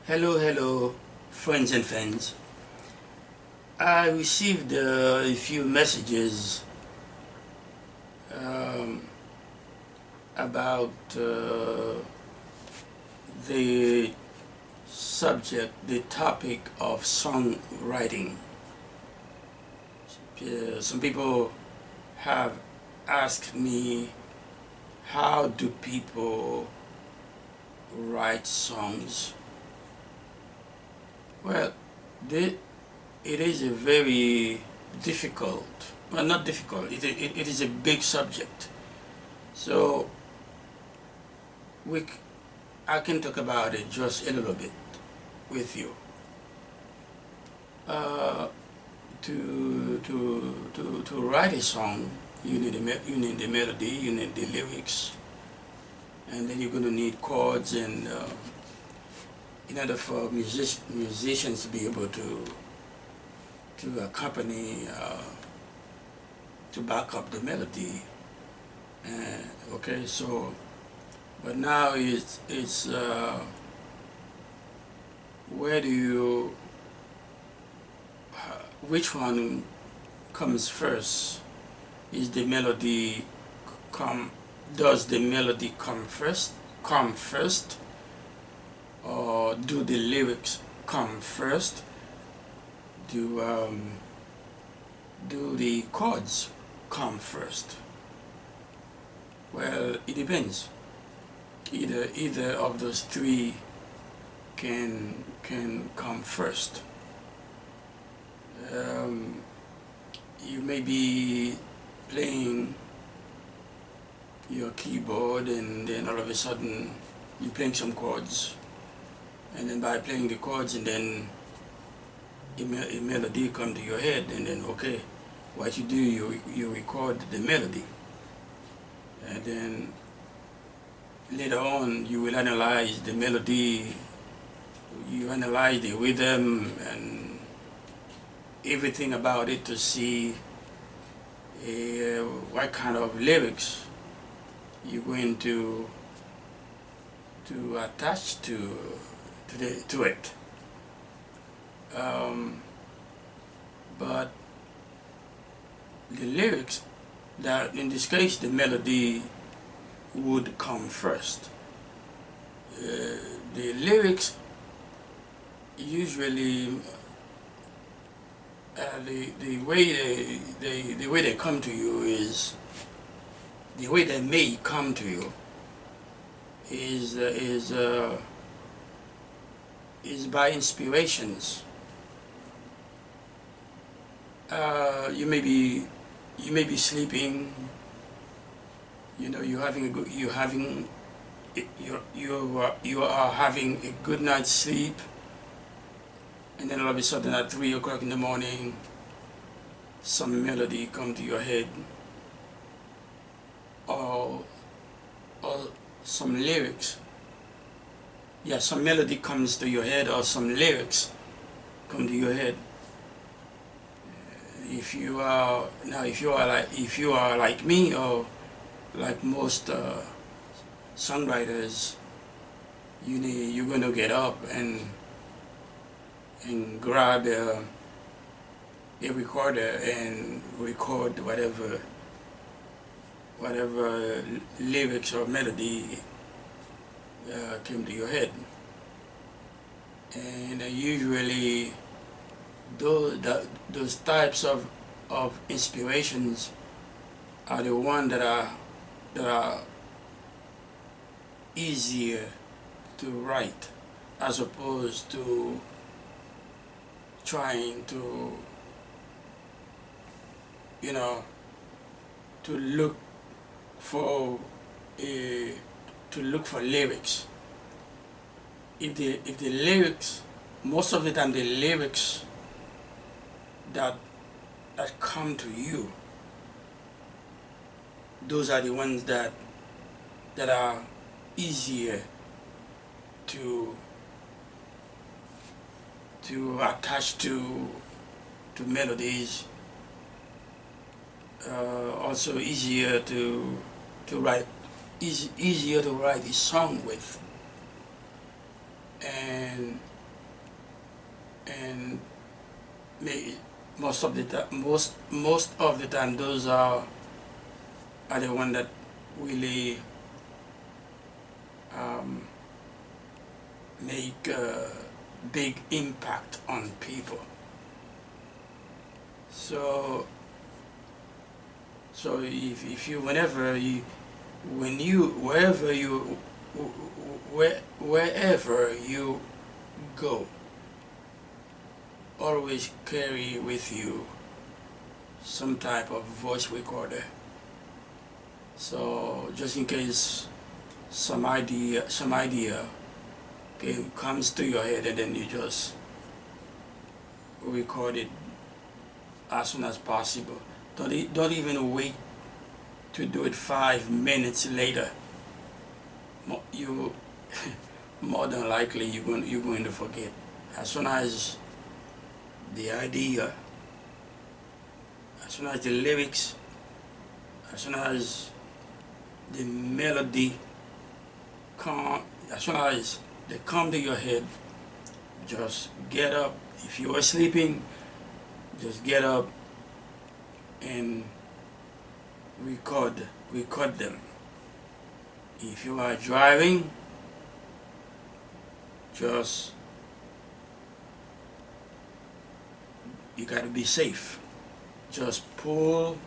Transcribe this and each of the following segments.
Hello, friends and fans. I received a few messages um, about the subject, the topic of songwriting. Some people have asked me, how do people write songs? Well, it is a very difficult, well, not difficult, it is a big subject. So we, I can talk about it just a little bit with you. Uh, to write a song, you need the melody, you need the lyrics, and then you're going to need chords, and in order for musicians to be able to accompany, to back up the melody. Okay, so but now it's where do you which one comes first? Is the melody come? Does the melody come first, or do the lyrics come first? Do the chords come first? Well, it depends. Either of those three can come first. You may be playing your keyboard, and then all of a sudden you're playing some chords, and then by playing the chords, and then a melody come to your head, and then okay, what you do, you record the melody, and then later on you will analyze the melody, you analyze the rhythm and everything about it to see what kind of lyrics you're going to attach to it. But the lyrics, that in this case the melody would come first. The lyrics usually the way they come to you is the way they may come to you is by inspirations. You may be sleeping. You know, you are having a good night's sleep, and then all of a sudden at 3 o'clock in the morning, some melody come to your head, or some lyrics. Yeah, some melody comes to your head, or some lyrics come to your head. If you are like me, or like most songwriters, you're going to get up and grab a recorder and record whatever lyrics or melody came to your head. And usually those types of inspirations are the ones that are easier to write, as opposed to trying to, to look for lyrics. If the lyrics, most of the time the lyrics that come to you, those are the ones that are easier to attach to melodies, also easier to write, easier to write a song with. And and may, most of the time, most of the time, those are the one that really um, make a big impact on people. So if you whenever you when you wherever you wherever you go, always carry with you some type of voice recorder. So just in case some idea comes to your head, and then you just record it as soon as possible. Don't even wait to do it 5 minutes later. You more than likely you're going to forget. As soon as the idea, as soon as the lyrics, as soon as the melody come, as soon as they come to your head, just get up. If you are sleeping, just get up and record them. If you are driving, just you gotta be safe. Just pull,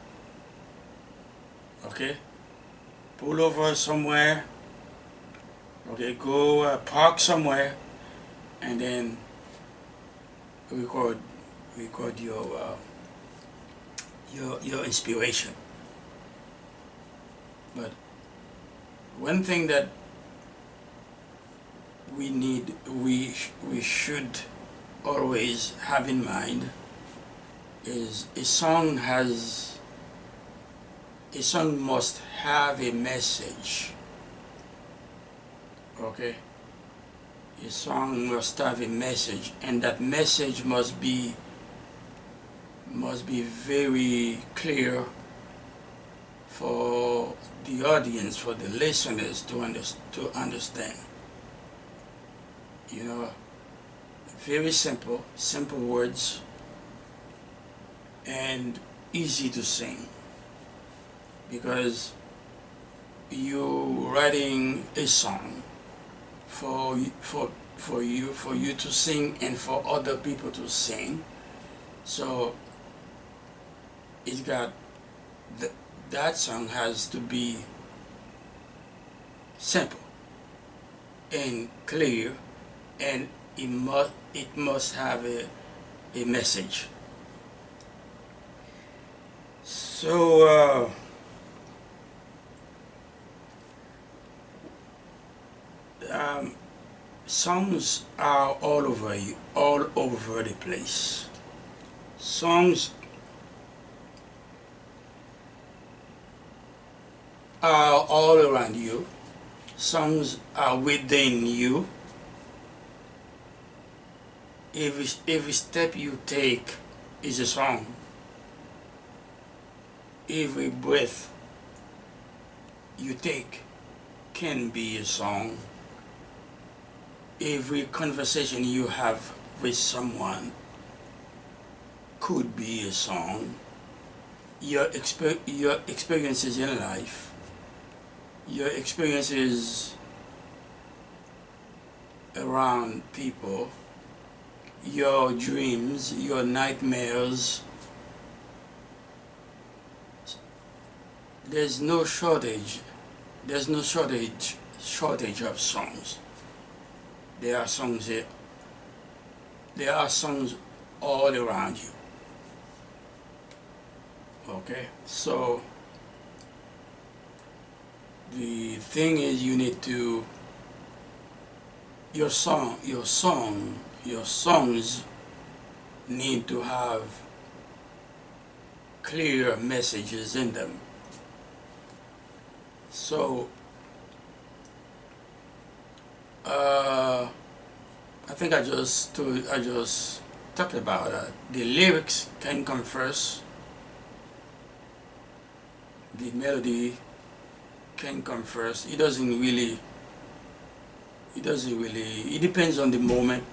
okay? Pull over somewhere, okay? Go park somewhere, and then record your inspiration. But one thing that we should always have in mind is a song must have a message. Okay? A song must have a message, and that message must be very clear for the audience, for the listeners to understand. You know, very simple words, and easy to sing, because you writing a song for you to sing and for other people to sing. So it's got that song has to be simple and clear, and it must have a message. So songs are all over the place. Songs are all around you. Songs are within you. Every step you take is a song. Every breath you take can be a song. Every conversation you have with someone could be a song. Your experiences in life, your experiences around people, your dreams, your nightmares. There's no shortage of songs. There are songs here. There are songs all around you. Okay? So the thing is, you need to your songs need to have clear messages in them. So I think I just talked about the lyrics can come first, the melody can come first. It depends on the moment.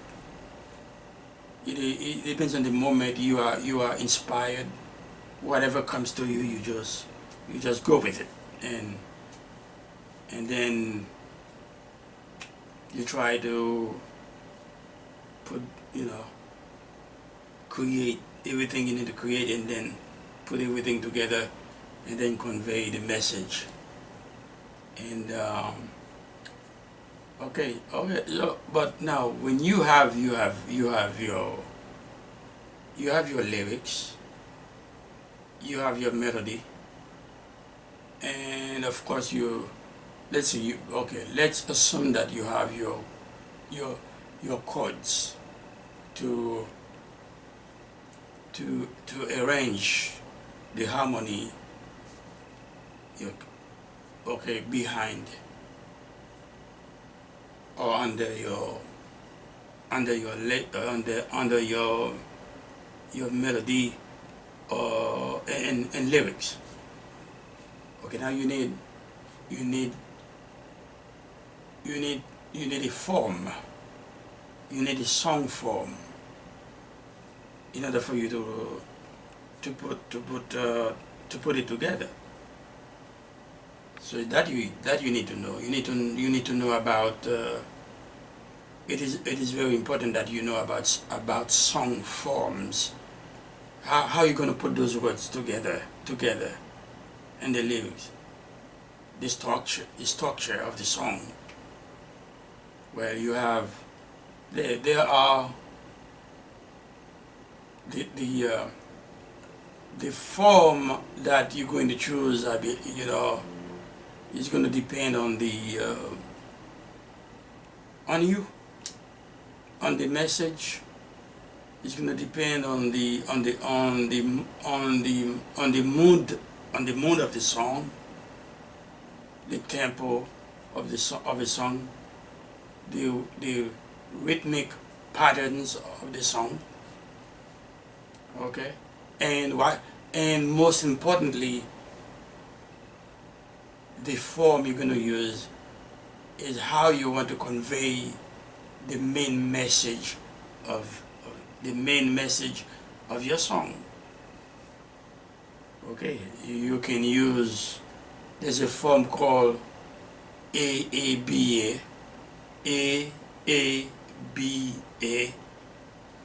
it depends on the moment you are inspired. Whatever comes to you, you just go with it, and then you try to put, you know, create everything you need to create, and then put everything together, and then convey the message. And okay, okay. So, but now when you have your lyrics, you have your melody, and of course you, let's say you, okay, let's assume that you have your your chords to to arrange the harmony, your, okay, behind or under your melody or and lyrics. Okay, now you need you need a form. You need a song form in order for you to put it together. So that you need to know. You need to know about. It is very important that you know about song forms. How you going to put those words together, and the lyrics, the structure of the song. Where you have there are the form that you're going to choose. You know, is going to depend on the on you, on the message. It's going to depend on the mood of the song, the tempo of the song, the rhythmic patterns of the song. Okay, and most importantly, the form you're going to use is how you want to convey the main message of your song. Okay, you can use, there's a form called AABA, AABA.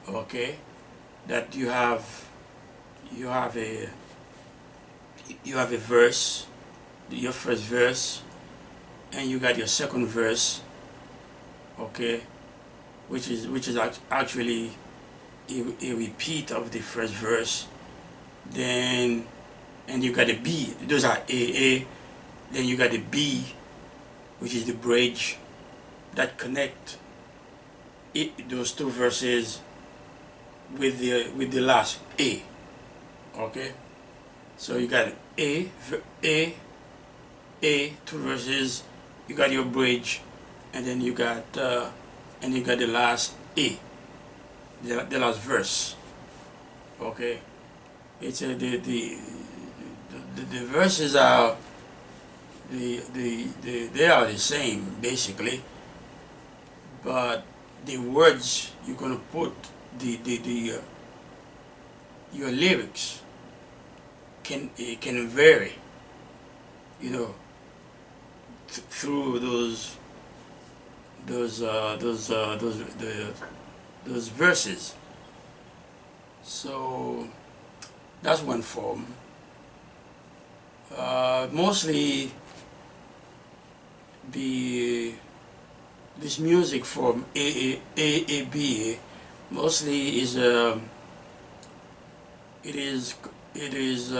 Okay, that you have a verse, your first verse, and you got your second verse. Okay, which is actually a repeat of the first verse. Then, and you got a B. Those are AA. Then you got a B, which is the bridge that connect those two verses with the last A. Okay, so you got A, two verses. You got your bridge, and then you got the last A, the last verse. Okay, it's the verses are they are the same basically, but the words you're gonna put your lyrics can vary, you know, through those verses. So that's one form. Mostly this music form AABA mostly is it is it is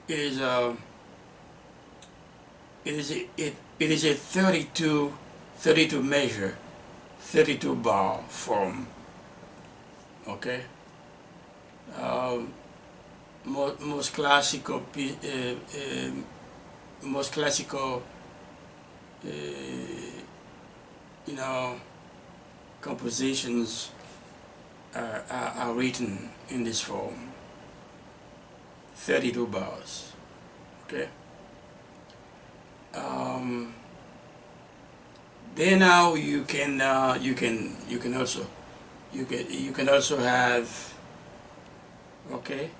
it is it is a 32 measure, 32 bar form. Okay, most classical most classical you know, compositions are written in this form, 32 bars. Okay. Then now you can also you can also have, okay,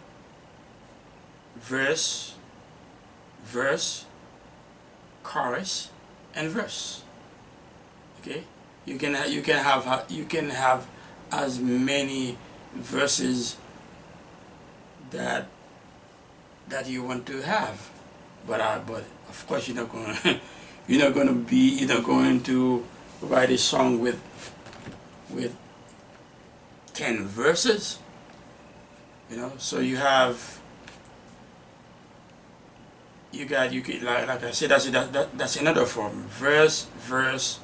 verse, verse, chorus, and verse. Okay, you can have as many verses that you want to have, but of course you're not going you're not going to write a song with 10 verses, so you have you can, like I said, that's another form: verse, verse,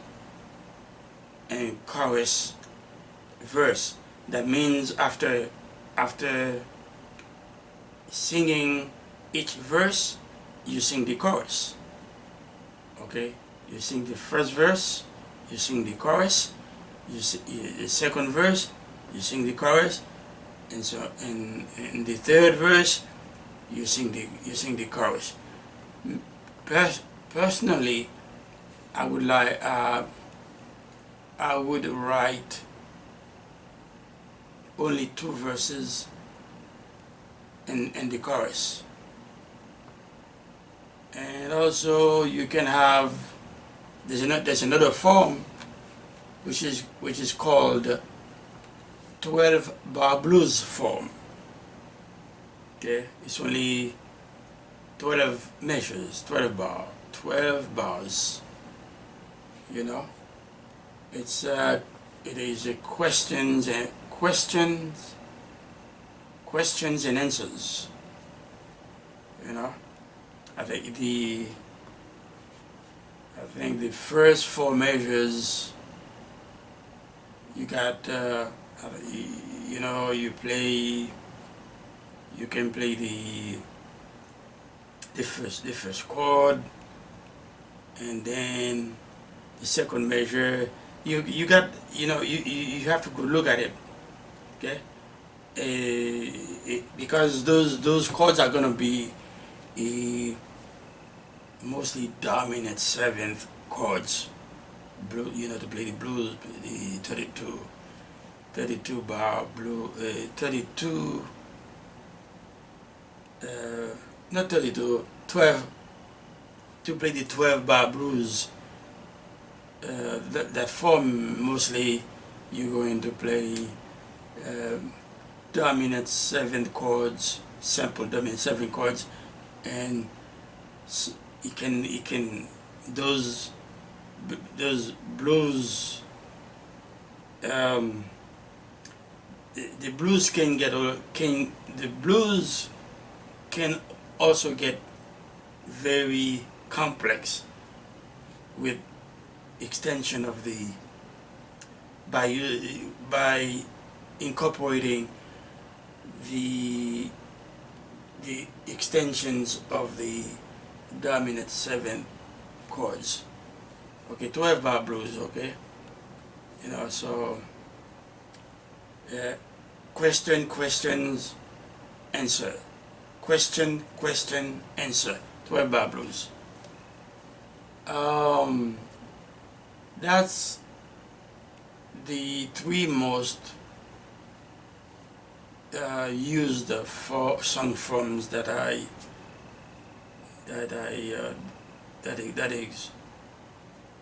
and chorus, verse. That means after singing each verse, you sing the chorus. Okay, you sing the first verse, you sing the chorus, the second verse, you sing the chorus, and so in the third verse, you sing the chorus. Personally, I would write only 2 verses in the chorus. And also you can have, there's another form which is called 12 bar blues form. Okay, it's only 12 measures, 12 bars. It's it is a questions and answers. I think the first 4 measures, you got you can play the first chord, and then the second measure, you got, you have to go look at it. Okay, because those chords are gonna be mostly dominant 7th chords. To play the blues, the 32 bar blue, 32, not 32, 12, to play the 12 bar blues. That form, mostly you're going to play dominant 7th chords, simple dominant 7 chords, and it can those blues, the blues can also get very complex with extension of the, by incorporating the extensions of the dominant 7 chords. Okay, 12 bar blues. Okay, so questions, answer, question, answer, 12 bar blues. That's the 3 most used for song forms that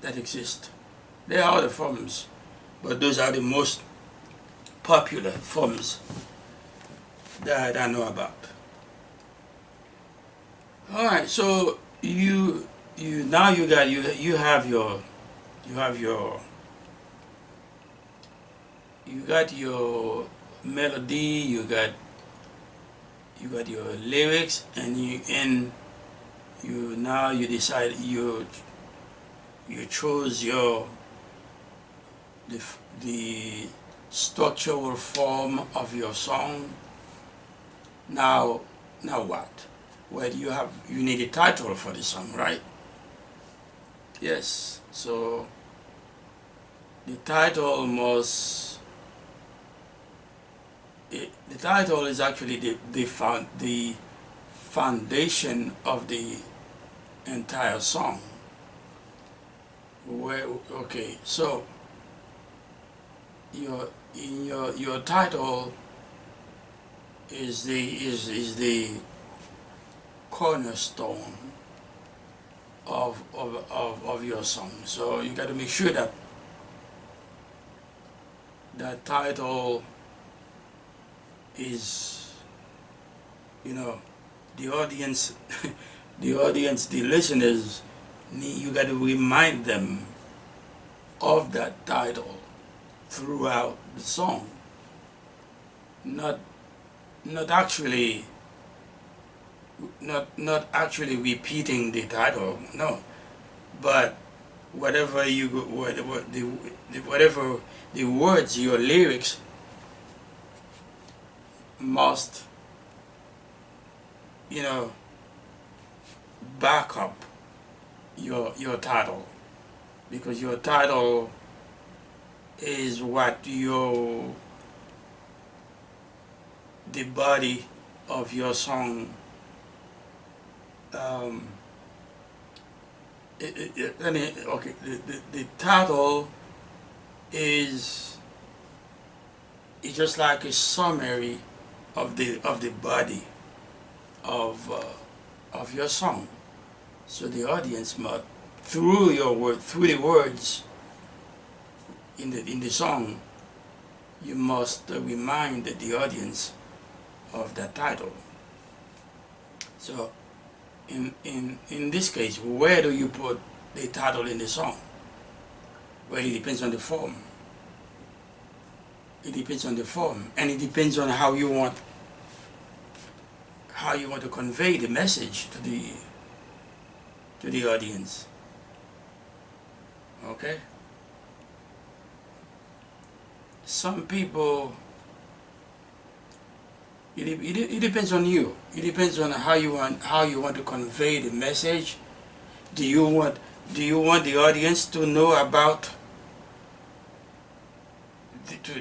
exist. There are other forms, but those are the most popular forms that I know about. All right, so you got your melody, you got your lyrics, and you decide, you chose the structural form of your song. Now what? Well, you need a title for the song, right? Yes. So the title is actually the foundation of the entire song. Well, okay, so your title is the cornerstone of your song. So you got to make sure that that title is, you know, the audience, the listeners, you got to remind them of that title throughout the song. Not not actually not actually repeating the title, no, but whatever you whatever whatever the words, your lyrics must, you know, back up your title, because your title is what your the body of your song. um, I mean, okay, the title is just like a summary of the body of your song. So the audience must, through your word, through the words in the song, you must remind the audience of that title. So in this case, where do you put the title in the song? Well, it depends on the form. It depends on the form, and it depends on how you want to convey the message to the audience. Okay? Some people, it depends on you. It depends on how you want to convey the message. Do you want the audience to know about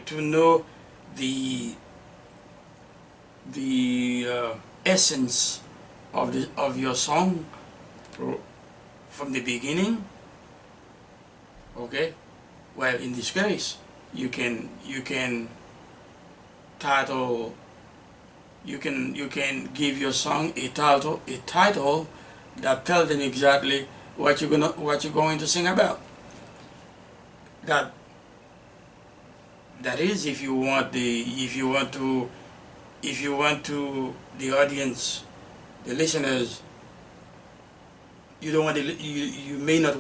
to know the essence of your song from the beginning? Okay, well, in this case, you can title you can give your song a title that tells them exactly what you're going to sing about. That is, if you want to the audience, the listeners, you don't want you may not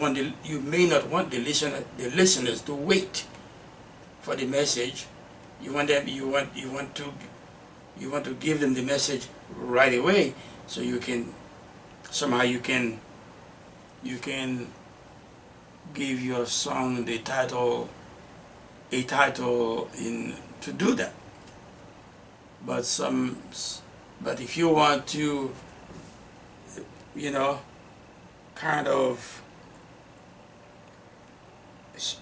want the listeners to wait for the message. You want to give them the message right away, so you can somehow you can give your song the title a title in to do that. But if you want to, you know, kind of,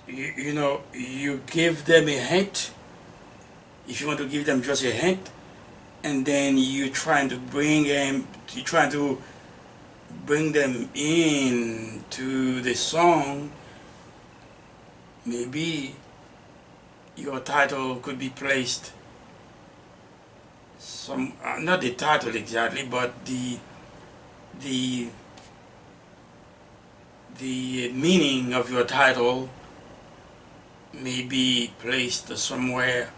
you give them a hint. If you want to give them just a hint, and then you trying to bring them in to the song, maybe your title could be placed not the title exactly, but the meaning of your title may be placed somewhere,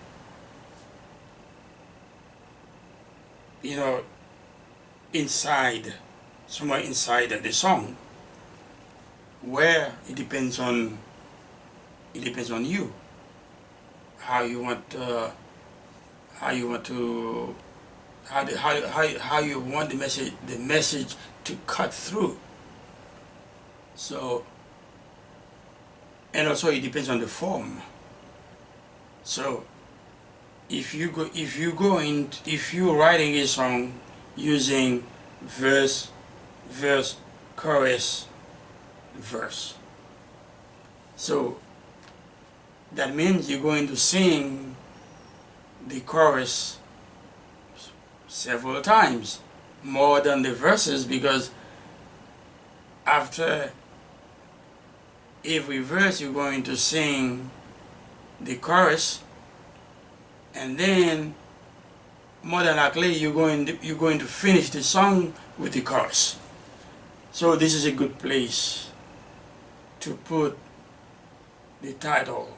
inside, somewhere inside the song, where it depends on you, how you want to how you want the message to cut through. So, and also it depends on the form. So if you're writing a song using verse, chorus, verse, so that means you're going to sing the chorus several times, more than the verses, because after every verse you're going to sing the chorus, and then more than likely you're going to finish the song with the chorus. So this is a good place to put the title,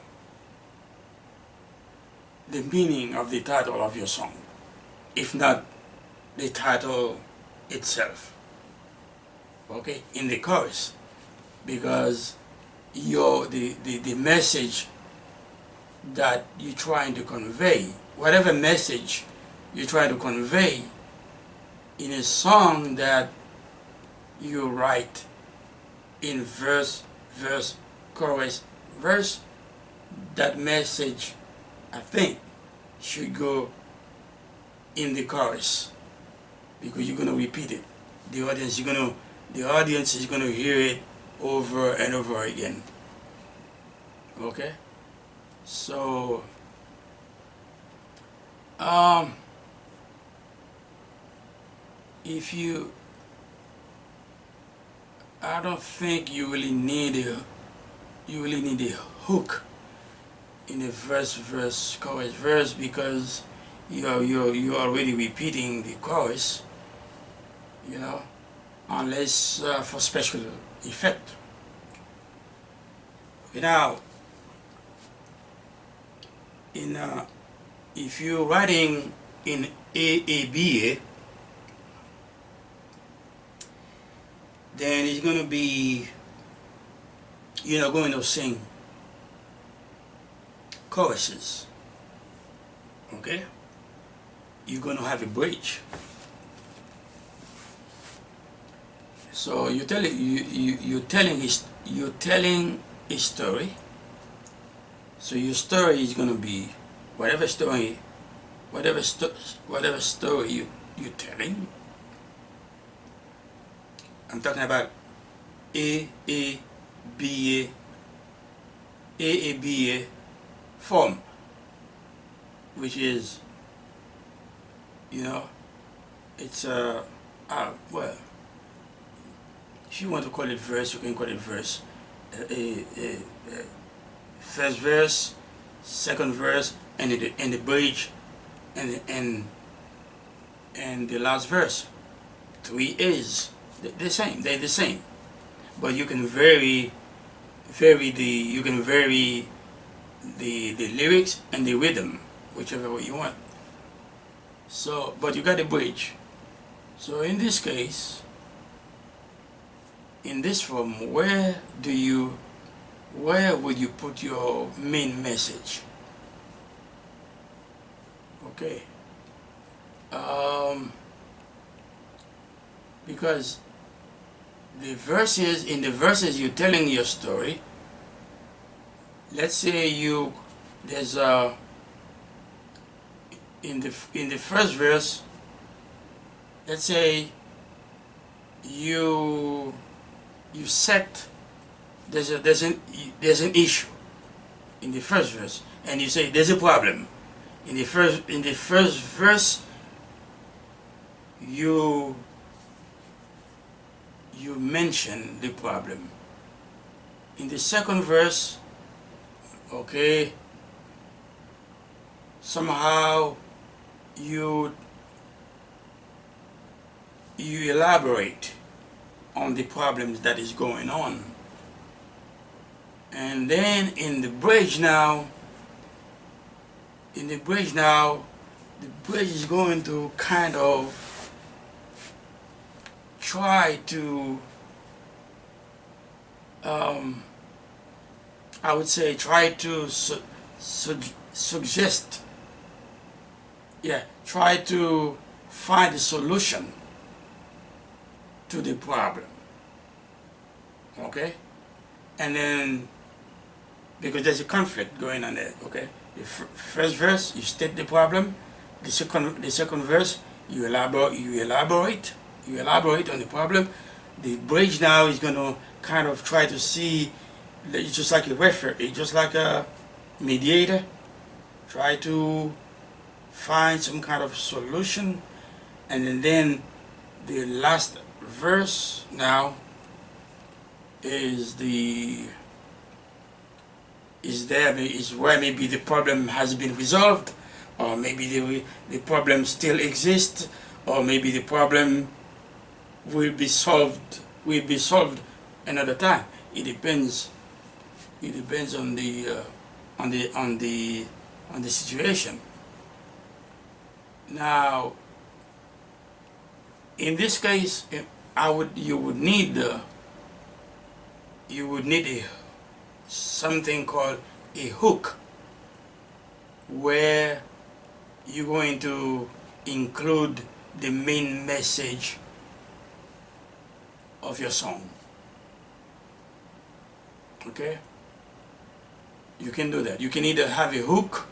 the meaning of the title of your song, if not the title itself, okay, in the chorus, because the message that you're trying to convey, whatever message you're trying to convey in a song that you write in verse, chorus, verse, that message, I think, should go in the chorus, because you're going to repeat it. The audience is going to hear it over and over again. Okay? So if you, I don't think you really need a hook in a verse, chorus, verse, because you're already repeating the chorus, unless for special effect. Now, if you're writing in AABA, then it's going to be, you're not going to sing choruses, okay? You're going to have a bridge. So you're telling a story. So your story is going to be whatever story you're telling. I'm talking about AABA form, which is, it's well, if you want to call it verse, you can call it verse. First verse, second verse, and the bridge, and the last verse. 3 is the same. They're the same, but you can vary the lyrics and the rhythm, whichever way you want. So, but you got a bridge. So in this case, in this form, where would you put your main message? Okay. Because in the verses you're telling your story. Let's say there's in the first verse, let's say you set, there's an issue in the first verse, and you say there's a problem. In the first verse, you mention the problem. In the second verse, okay, somehow you elaborate on the problems that is going on. And then in the bridge now, the bridge is going to kind of try to I would say try to suggest, try to find a solution to the problem, okay? And then, because there's a conflict going on there, okay? The first verse, you state the problem. The second verse, you elaborate on the problem. The bridge now is going to kind of try to see, it's just like a referee, just like a mediator, try to find some kind of solution. And then the last verse now is is where maybe the problem has been resolved, or maybe the problem still exists, or maybe the problem will be solved another time. It depends. It depends on the situation. Now, in this case, you would need something called a hook, where you're going to include the main message of your song. Okay? You can do that. You can either have a hook.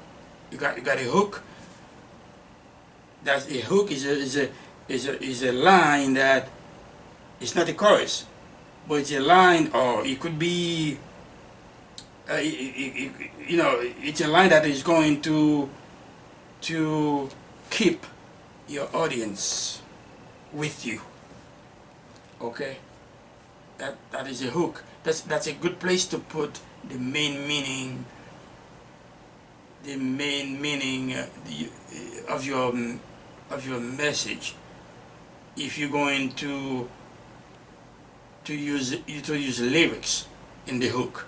You got a hook. That's a hook is a line that it's not a chorus, but it's a line, or it could be it's a line that is going to keep your audience with you. Okay, that is a hook. That's a good place to put the main meaning, of your message. If you're going to use lyrics in the hook.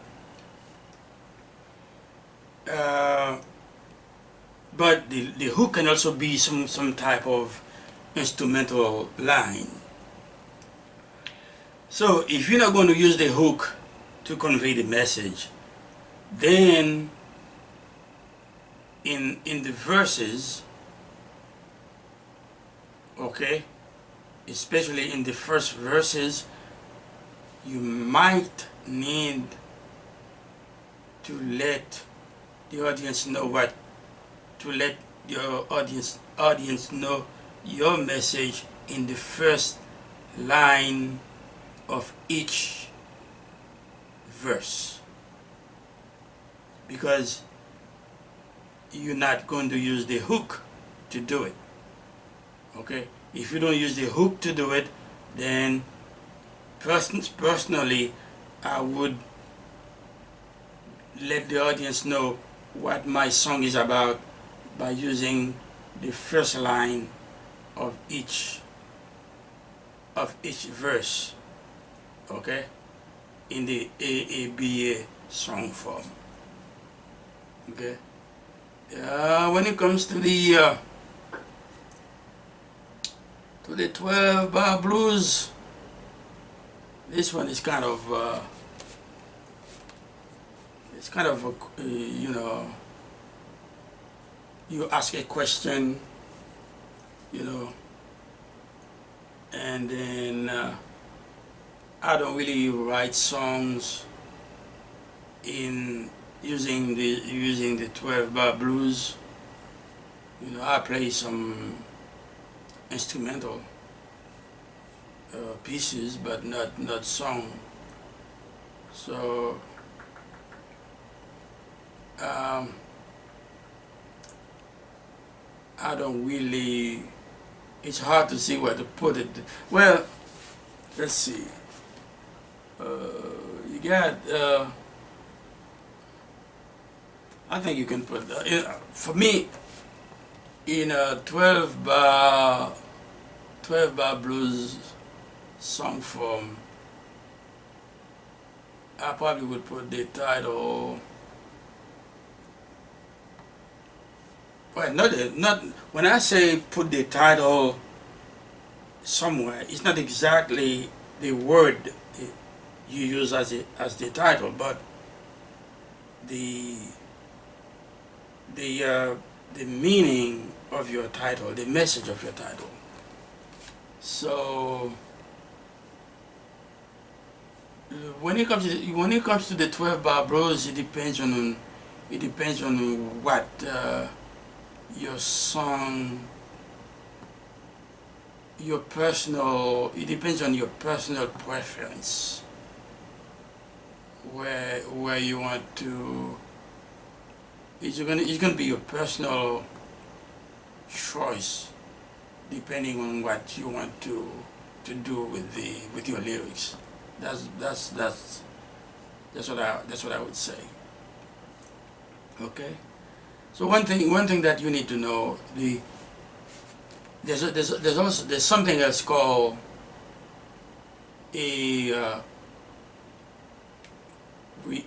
But the hook can also be some type of instrumental line. So if you're not going to use the hook to convey the message, then in the verses, okay, especially in the first verses, you might need to let the audience know know your message in the first line of each verse, because you're not going to use the hook to do it. Okay, if you don't use the hook to do it, then personally I would let the audience know what my song is about by using the first line of each verse, okay, in the AABA song form. Okay. When it comes to the 12-bar blues, this one is kind of you ask a question, and then I don't really write songs in using the 12-bar blues. I play some instrumental pieces, but not song. So I don't really, it's hard to see where to put it. Well, let's see. You got, I think you can put, for me, in a 12-bar blues song form, I probably would put the title. Well, not when I say put the title somewhere, it's not exactly the word you use as the title, but the meaning of your title, the message of your title. So when it comes to the 12-bar blues, it depends on what your song, it depends on your personal preference, where you want to, it's gonna be your personal choice, depending on what you want to do with your lyrics. That's what I would say. Okay. So one thing that you need to know, there's something else called a,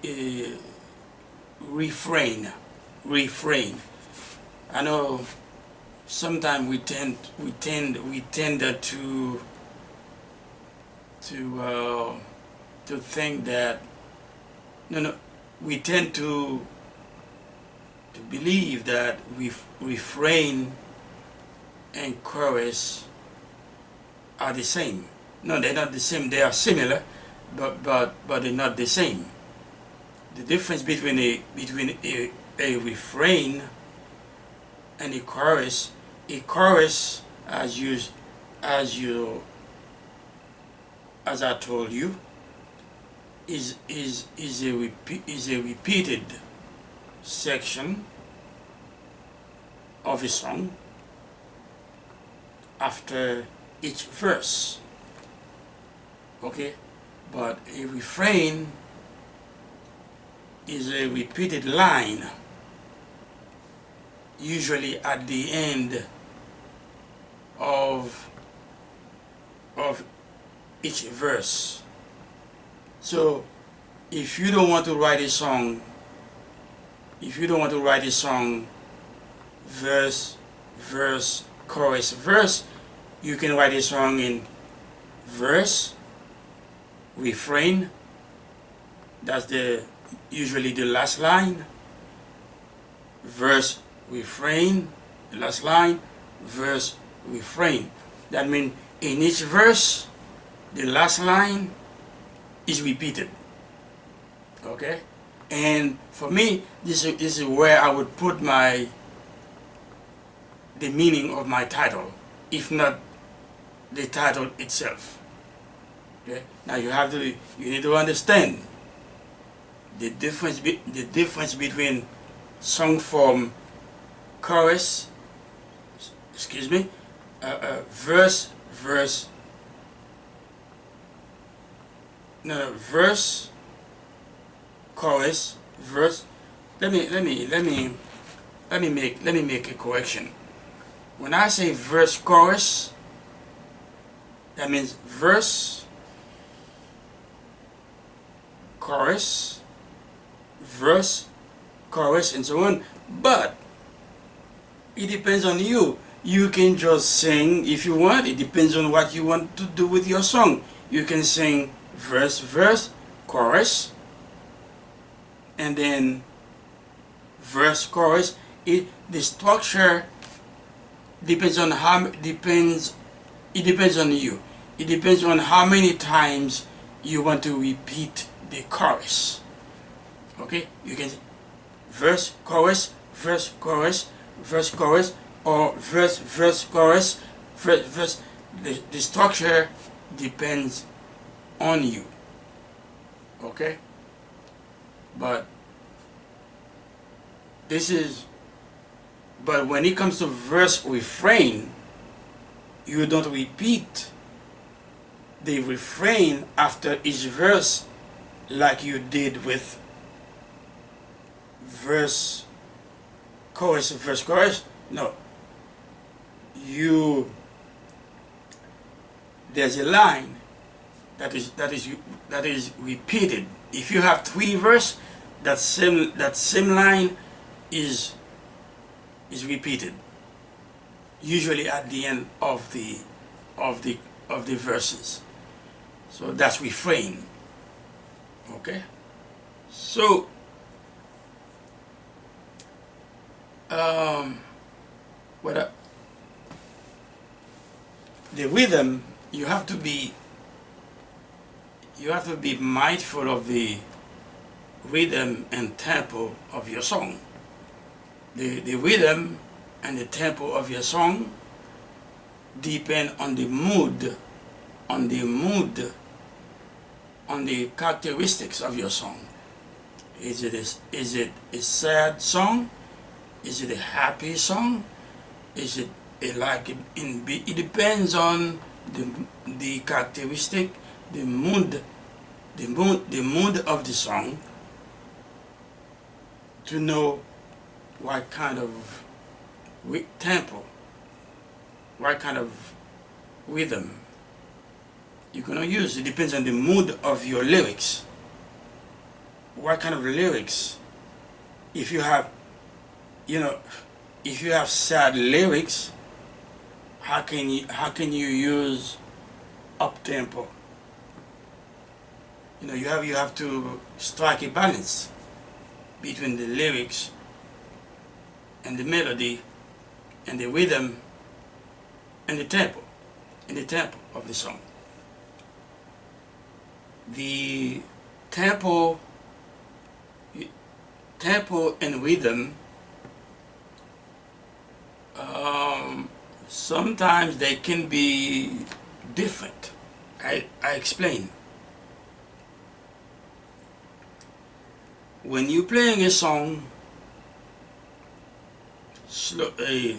a refrain. Refrain. I know sometimes we tend to think that no, we tend to believe that refrain and chorus are the same. No, they're not the same. They are similar, but they're not the same. The difference between a refrain and a chorus, as you as I told you, is a repeated section of a song after each verse. Okay, but a refrain is a repeated line, usually at the end of each verse. So if you don't want to write a song, verse, verse, chorus, verse, you can write a song in verse, refrain, that's usually the last line, verse, refrain, the last line, verse, refrain. That means in each verse, the last line is repeated. Okay? And for me, this is where I would put the meaning of my title, if not the title itself. Okay? Now you need to understand the difference between song form chorus, verse, verse, chorus, verse. Let me make a correction. When I say verse, chorus, that means verse, chorus, verse, chorus, and so on. But it depends on you. You can just sing if you want. It depends on what you want to do with your song. You can sing verse, verse, chorus, and then verse, chorus. The structure depends on it depends on you. It depends on how many times you want to repeat the chorus. Okay, you can verse, chorus, verse, chorus, verse, chorus, or verse, verse, chorus, verse, verse. The structure depends on you. Okay, but when it comes to verse, refrain, you don't repeat the refrain after each verse like you did with verse, chorus, verse, chorus. No, there's a line that is repeated. If you have 3 verses, that same line is repeated, usually at the end of the verses. So that's refrain. Okay, so the rhythm, you have to be mindful of the rhythm and tempo of your song. The rhythm and the tempo of your song depend on the mood, on the characteristics of your song. Is it a sad song? Is it a happy song? Is it it depends on the characteristic, the mood of the song, to know what kind of tempo, what kind of rhythm you're gonna use. It depends on the mood of your lyrics. What kind of lyrics? If you have, you know, if you have sad lyrics, how can you use up tempo? You have to strike a balance between the lyrics and the melody and the rhythm and the tempo of the song. The tempo and rhythm, sometimes they can be different. I explain. When you're playing a song slowly,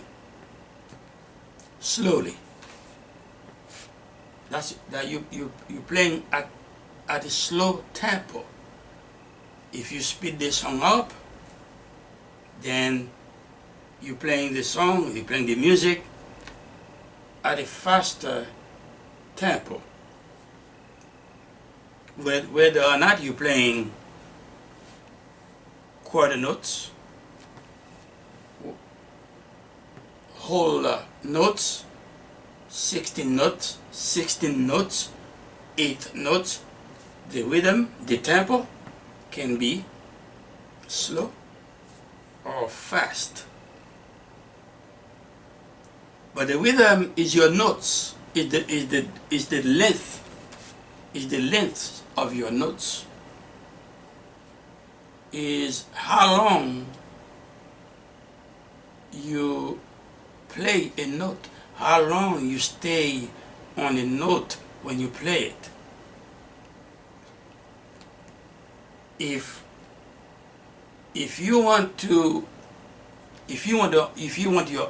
that you're playing at a slow tempo. If you speed the song up, then you're playing the music at a faster tempo. Whether or not you're playing quarter notes, whole notes, 16 notes, 8 notes, the rhythm, the tempo can be slow or fast. But the rhythm is your notes, is the length of your notes, is how long you play a note, how long you stay on a note when you play it. If you want your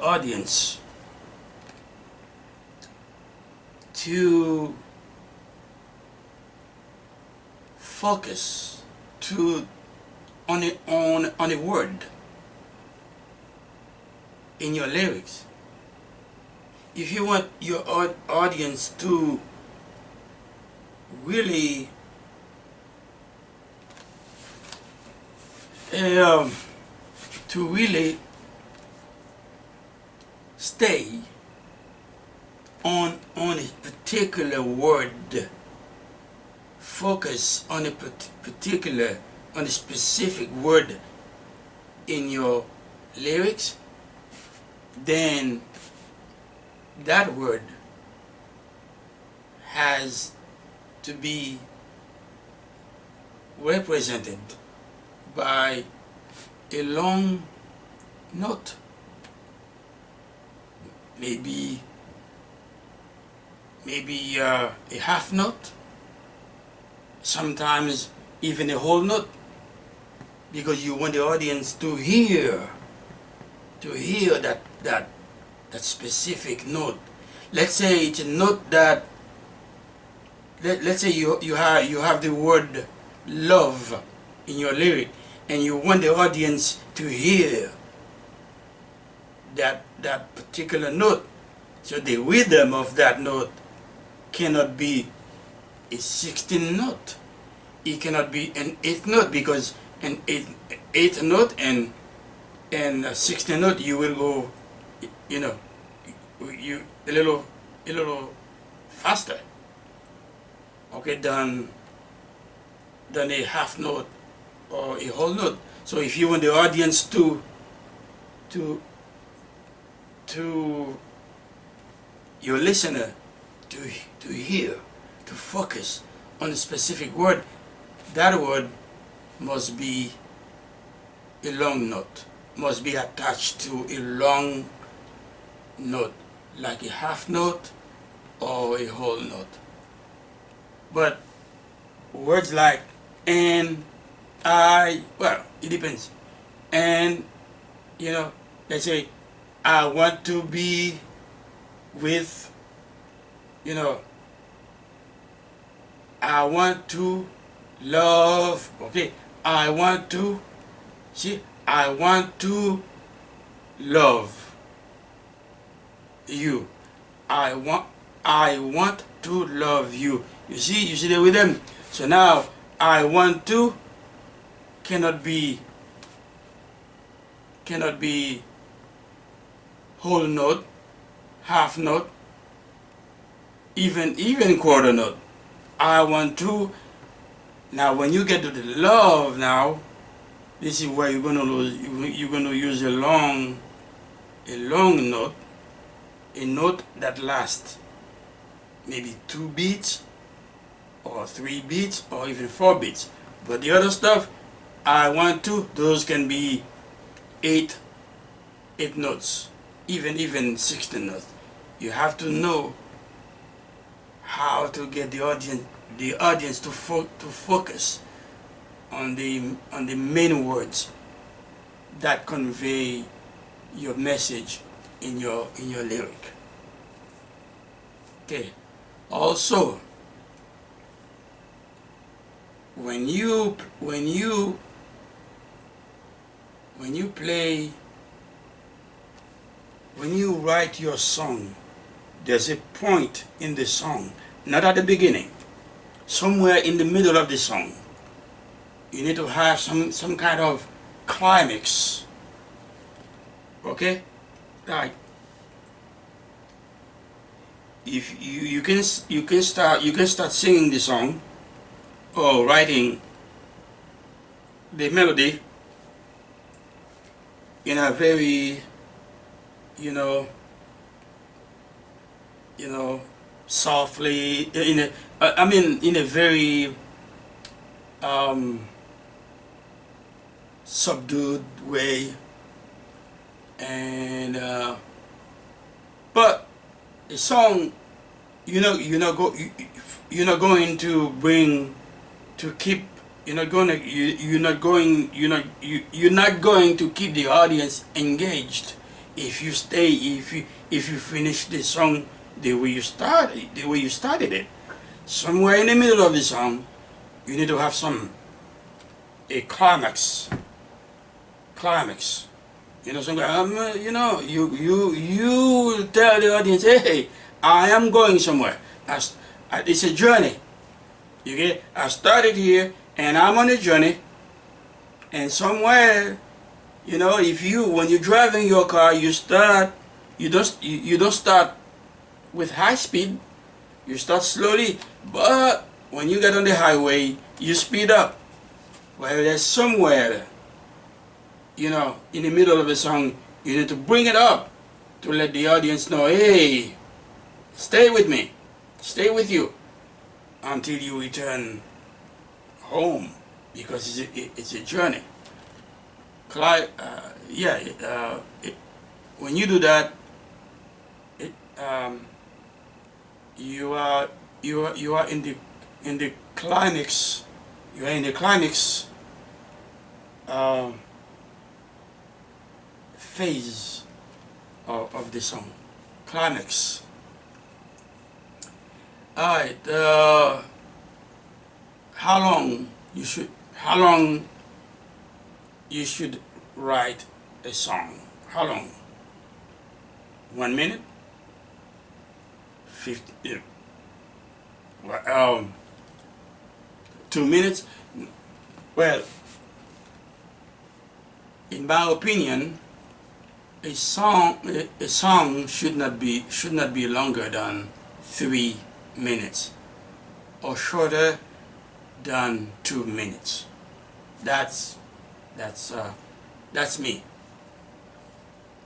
audience to focus on a word in your lyrics, if you want your audience to really stay on a particular word, focus on a specific word in your lyrics, then that word has to be represented by a long note, maybe a half note, sometimes even a whole note, because you want the audience to hear that specific note. Let's say it's a note that, let's say you have the word love in your lyric, and you want the audience to hear that particular note. So the rhythm of that note cannot be a 16 note. It cannot be an 8 note, because an 8 note and 16 note, you will go, a little faster, okay, than a half note or a whole note. So if you want the audience to your listener to hear, to focus on a specific word, that word must be a long note, must be attached to a long note, like a half note or a whole note. But words like and, I, well, it depends. And, let's say, I want to be with, I want to love, okay, I want to love you. I want to love you. You see the rhythm. So now I want to cannot be whole note, half note, even quarter note. I want to. Now when you get to the love now, this is where you're gonna use a long note, a note that lasts maybe 2 beats or 3 beats or even 4 beats. But the other stuff, I want to, those can be 8 notes, even 16 notes. You have to know how to get the audience to focus on the main words that convey your message in your lyric. Okay. Also, when you write your song, there's a point in the song, not at the beginning, somewhere in the middle of the song. You need to have some kind of climax. Okay? Like, if you can start singing the song or writing the melody in a very softly, in a very subdued way, and but the song, you're not going to bring to keep you're not going to keep the audience engaged if you finish the song the way you started it. Somewhere in the middle of the song, you need to have a climax. You know, somewhere, you tell the audience, hey, I am going somewhere. It's a journey. You get? I started here, and I'm on a journey. And somewhere, when you're driving your car, you don't start with high speed. You start slowly, but when you get on the highway, you speed up. Well, there's somewhere, in the middle of the song, you need to bring it up to let the audience know, hey, stay with me, stay with you until you return home, because it's a journey. When you do that, you are in the climax. You are in the climax phase of the song. Climax. All right. How long you should write a song? How long? 1 minute? 50? 2 minutes? Well, in my opinion, a song should not be longer than 3 minutes or shorter than 2 minutes. That's me.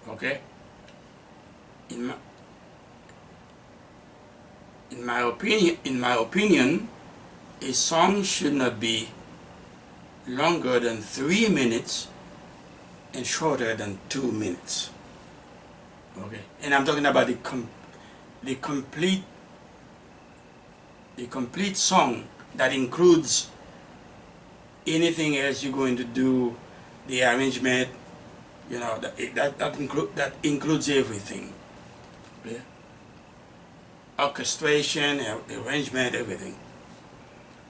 Okay? In my opinion, a song should not be longer than 3 minutes and shorter than 2 minutes. Okay? And I'm talking about the complete song that includes anything else you're going to do, the arrangement, that includes everything. Okay? Orchestration, arrangement, everything.